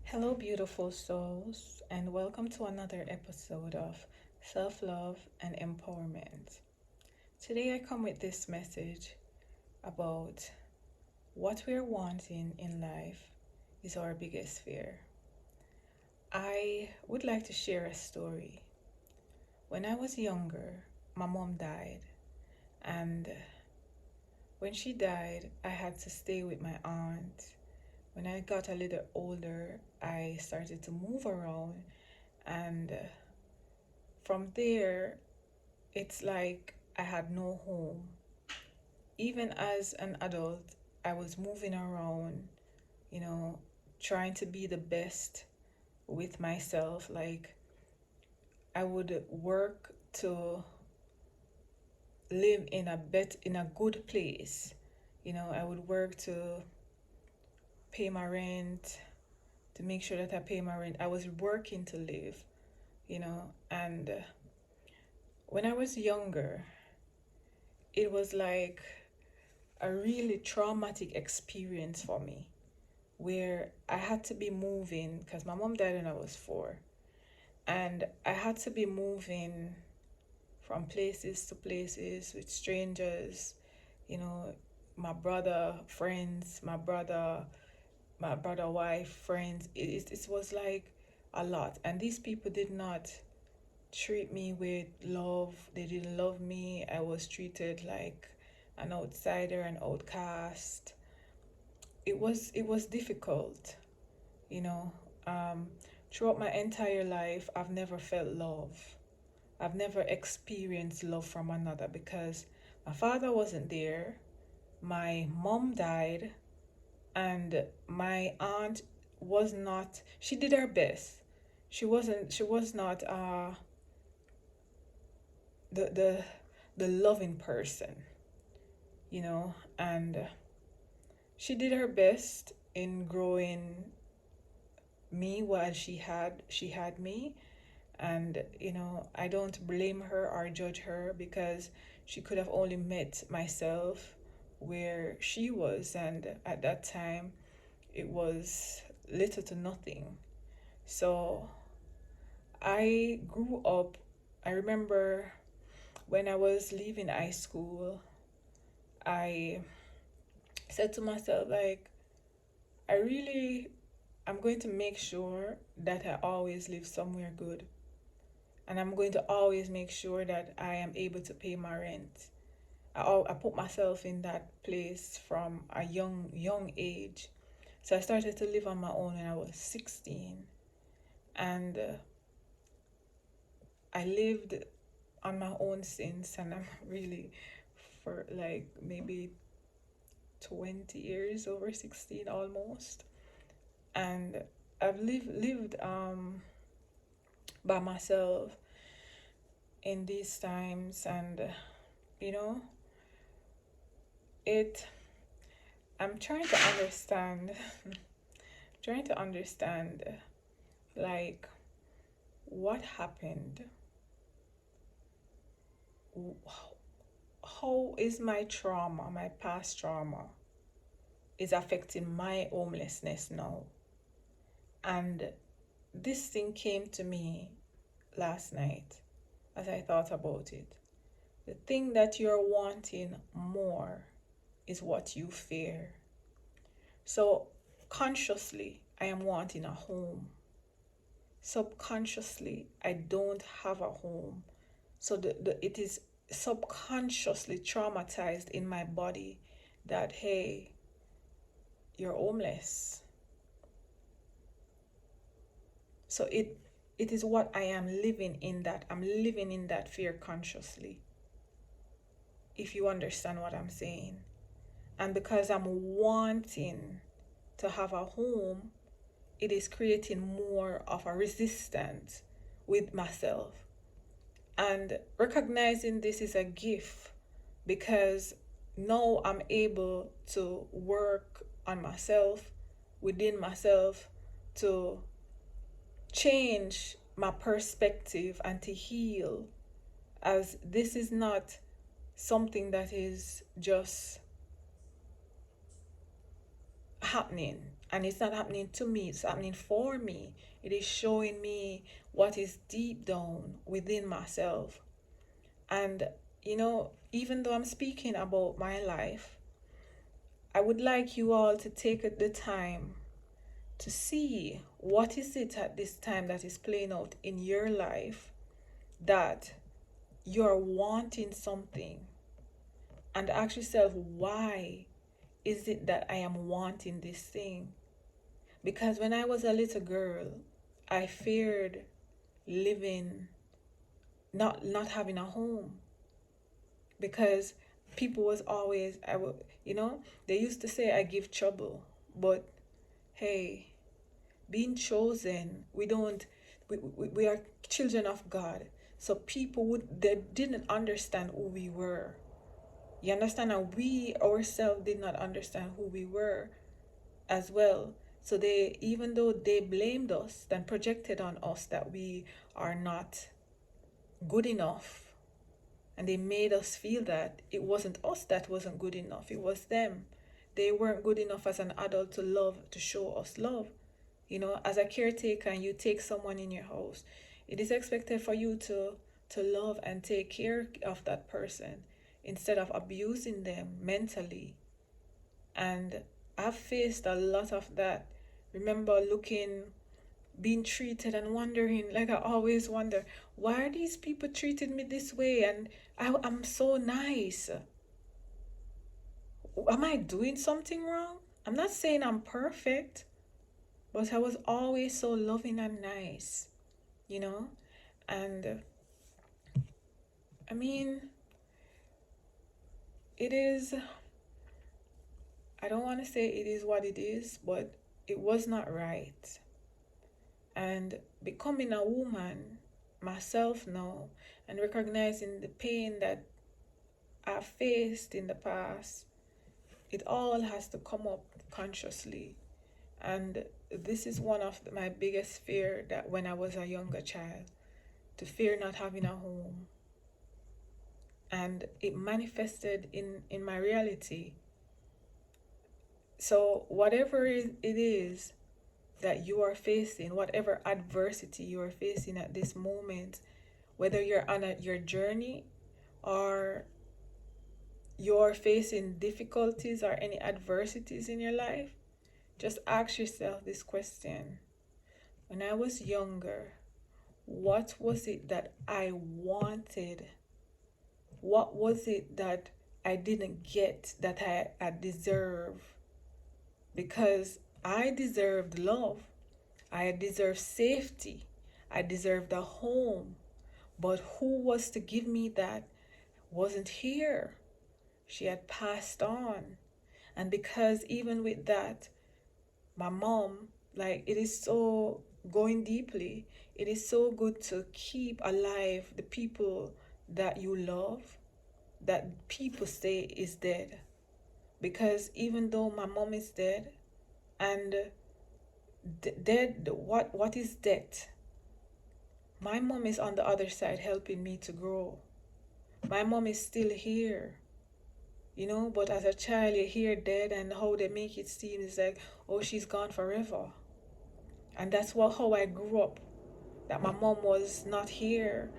Hello, beautiful souls, and welcome to another episode of Self Love and Empowerment. Today, I come with this message about what we're wanting in life is our biggest fear. I would like to share a story. When I was younger, my mom died, and when she died, I had to stay with my aunt. When I got a little older, I started to move around, and from there, it's like I had no home. Even as an adult, I was moving around, you know, trying to be the best with myself. Like, I would work to live in a good place. I would work to pay my rent, to make sure that I pay my rent. I was working to live, and when I was younger, it was like a really traumatic experience for me where I had to be moving because my mom died when I was 4, and I had to be moving from places to places with strangers, you know, my brother friends, my brother wife friends. It was like a lot, and these people did not treat me with love. They didn't love me. I was treated like an outsider, an outcast. It was difficult, you know. Um, Throughout my entire life, I've never felt love. I've never experienced love from another because my father wasn't there. My mom died, and my aunt was not. She did her best. She wasn't. She was not. The loving person, and she did her best in growing me while she had me. And I don't blame her or judge her because she could have only met myself where she was, and at that time it was little to nothing. So I grew up. I remember when I was leaving high school, I said to myself, like, I really, I'm going to make sure that I always live somewhere good. And I'm going to always make sure that I am able to pay my rent. I put myself in that place from a young age. So I started to live on my own when I was 16. And I lived on my own since, and I'm really for like maybe 20 years, over 16 almost. And I've lived by myself in these times, and you know it I'm trying to understand trying to understand, like, what happened. How is my trauma, my past trauma, is affecting my homelessness now. And this thing came to me last night as I thought about it. The thing that you're wanting more is what you fear. So consciously, I am wanting a home. Subconsciously, I don't have a home. So it is subconsciously traumatized in my body that, hey, you're homeless. So it is what I am living in, that I'm living in that fear consciously, if you understand what I'm saying. And because I'm wanting to have a home, it is creating more of a resistance with myself. And recognizing this is a gift because now I'm able to work on myself, within myself, to change my perspective and to heal, as this is not something that is just happening. And it's not happening to me, it's happening for me. It is showing me what is deep down within myself. And, even though I'm speaking about my life, I would like you all to take the time to see what is it at this time that is playing out in your life that you're wanting something, and ask yourself, why is it that I am wanting this thing? Because when I was a little girl, I feared living, not having a home, because people was always, I would, they used to say I give trouble. But hey, being chosen, we are children of God. So people they didn't understand who we were. You understand? And we ourselves did not understand who we were as well. So they, even though they blamed us, then projected on us that we are not good enough, and they made us feel that it wasn't us that wasn't good enough, it was them. They weren't good enough as an adult to love, to show us love. As a caretaker, and you take someone in your house, it is expected for you to love and take care of that person instead of abusing them mentally. And I've faced a lot of that. Remember being treated and wondering, like I always wonder, why are these people treating me this way? And I'm so nice. Am I doing something wrong? I'm not saying I'm perfect, but I was always so loving and nice, you know? And I mean, it is, I don't want to say it is what it is, but it was not right. And becoming a woman myself now, and recognizing the pain that I faced in the past, it all has to come up consciously. And this is one of my biggest fear, that when I was a younger child, to fear not having a home. And it manifested in my reality. So whatever it is that you are facing, whatever adversity you are facing at this moment, whether you're on your journey, or you're facing difficulties or any adversities in your life, just ask yourself this question. When I was younger, what was it that I wanted? What was it that I didn't get that I deserve? Because I deserved love. I deserved safety. I deserved a home. But who was to give me that wasn't here. She had passed on. And because even with that, my mom, like, it is so going deeply, it is so good to keep alive the people that you love, that people say is dead. Because even though my mom is dead, and dead, what is death? My mom is on the other side helping me to grow. My mom is still here, but as a child you hear dead, and how they make it seem is like, oh, she's gone forever. And that's how I grew up, that my mom was not here.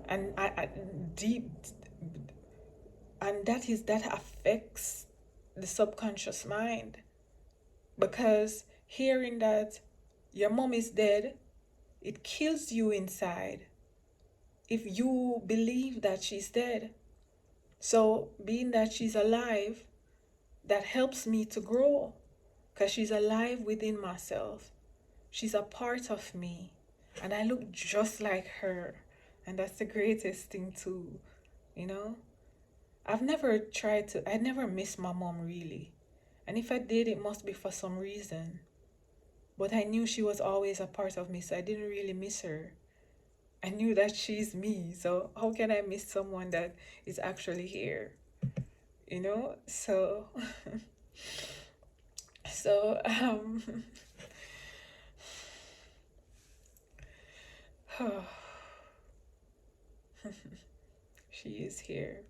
And I deep, and that affects the subconscious mind, because hearing that your mom is dead, it kills you inside if you believe that she's dead. So being that she's alive, that helps me to grow, because she's alive within myself. She's a part of me, and I look just like her. And that's the greatest thing too, you know? I never miss my mom really. And if I did, it must be for some reason. But I knew she was always a part of me, so I didn't really miss her. I knew that she's me, so how can I miss someone that is actually here? So, so, she is here.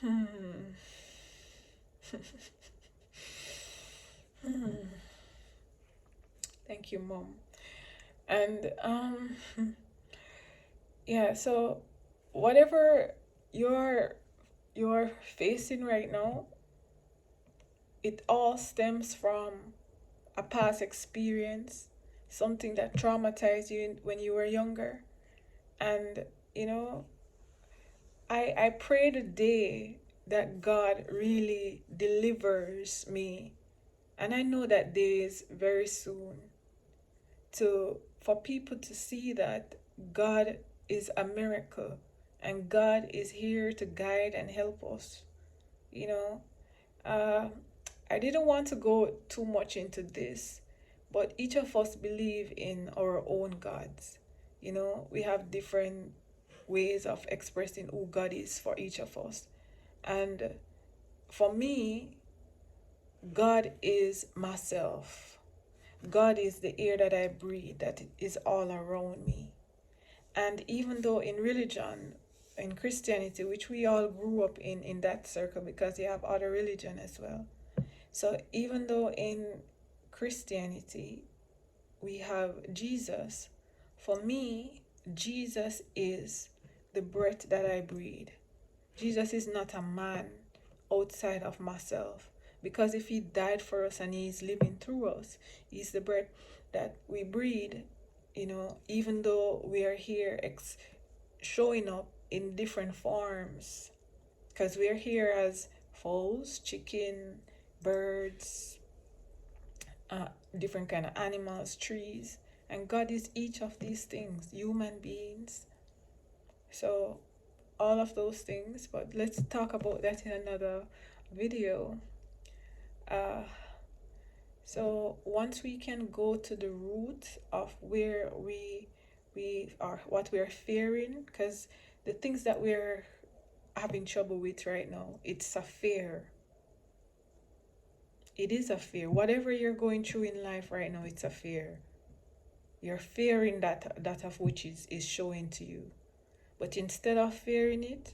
Hmm. Thank you, Mom. And yeah, so whatever you're you're facing right now, it all stems from a past experience, something that traumatized you when you were younger. And you know, I pray the day that God really delivers me. And I know that day is very soon, to for people to see that God is a miracle and God is here to guide and help us. You know, uh, I didn't want to go too much into this, but each of us believe in our own gods. You know, we have different ways of expressing who God is for each of us. And for me, God is myself. God is the air that I breathe, that is all around me. And even though in religion, in Christianity, which we all grew up in that circle because you have other religion as well. So even though in Christianity we have Jesus, for me, Jesus is the breath that I breathe. Jesus is not a man outside of myself. Because if he died for us and he's living through us, he's the breath that we breathe, even though we are here showing up in different forms. Because we are here as fowls, chicken, birds, uh, different kind of animals, trees. And God is each of these things, human beings. So all of those things, but let's talk about that in another video. uh, so once we can go to the root of where we are, what we are fearing, because the things that we're having trouble with right now, it's a fear. It is a fear. Whatever you're going through in life right now, it's a fear. You're fearing that of which is showing to you. But instead of fearing it,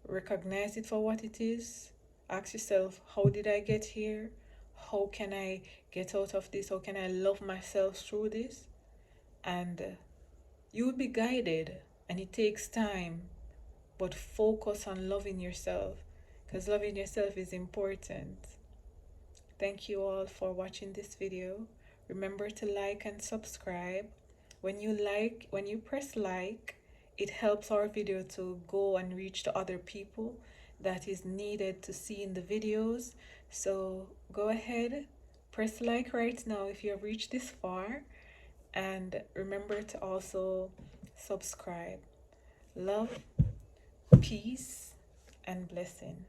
recognize it for what it is. Ask yourself, how did I get here? How can I get out of this? How can I love myself through this? And you will be guided, and it takes time, but focus on loving yourself, because loving yourself is important. Thank you all for watching this video. Remember to like and subscribe. When you press like, it helps our video to go and reach to other people that is needed to see in the videos. So go ahead, press like right now if you have reached this far, and remember to also subscribe. Love, peace, and blessing.